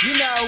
You know.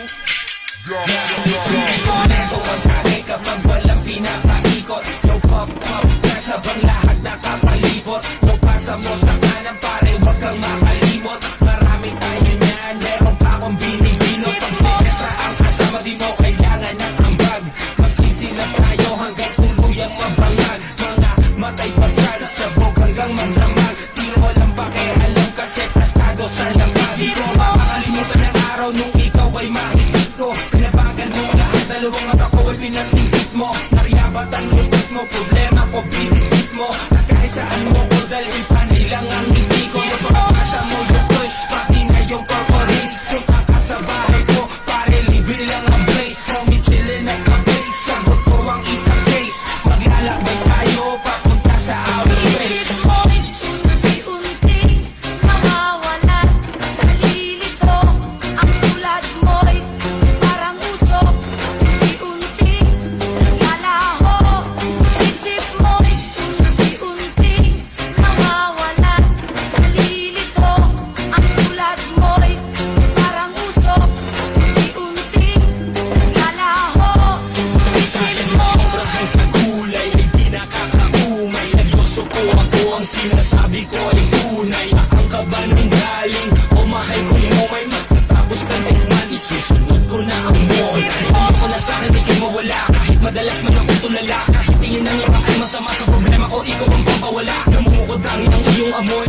Hindi ko neto magkakay kapag walang pinapaikot. No pop pop gas habang lahat nakapalibot. No pasa mo sa kanan pare wag kang makalimot. Marami tayo niyan, meron pa akong binibinot. Pag sinestra ang kasama di mo kailangan ng ambag. Magsisilap tayo hanggang tuluyang mabangag. Mga matay pasal, sabog hanggang maglamag. Tiro walang pakialam kasi tastado sa lamag. Di ko makakalimutan ang araw nung ikaw ay mahigit ko. Pinabagal mo lahat, dalawang mata ko ay pinasingkit mo. Nariyabat ang lupit mo, problema ko binigit mo. At kahit saan mo ko dalhin pa nilang ang hindi ko. Yung pagkakasa mo yung push, pati na yung corporates. Sunta ka sa bahay ko, pare libre lang ang place. Homie chillin' at mag-base, sagot ko ang isang case. Maglalakbay tayo, papunta sa outer space. Unti-unting nawawalan, nalilito ang tulad mo'y parang usok. Unti-unting naglalaho, isip mo'y unti-unting nawawalan, nalilito ang tulad mo'y parang usok. Unti-unting naglalaho, isip mo. Sobrang sa gulay ay di nakakaumay. Seryoso ko ako ang sinasabi ko ay tunay. Saan ka ba nang galing? O mahal kong umay. Matapos ka tikman, isusunod ko na ang moy. Hindi ko na sa akin di kayo mawala. Kahit madalas man ako tulala. Kahit tingin ng iba ay masama sa problema ko, ikaw ang papawala. Namumukod hangin ang iyong amoy.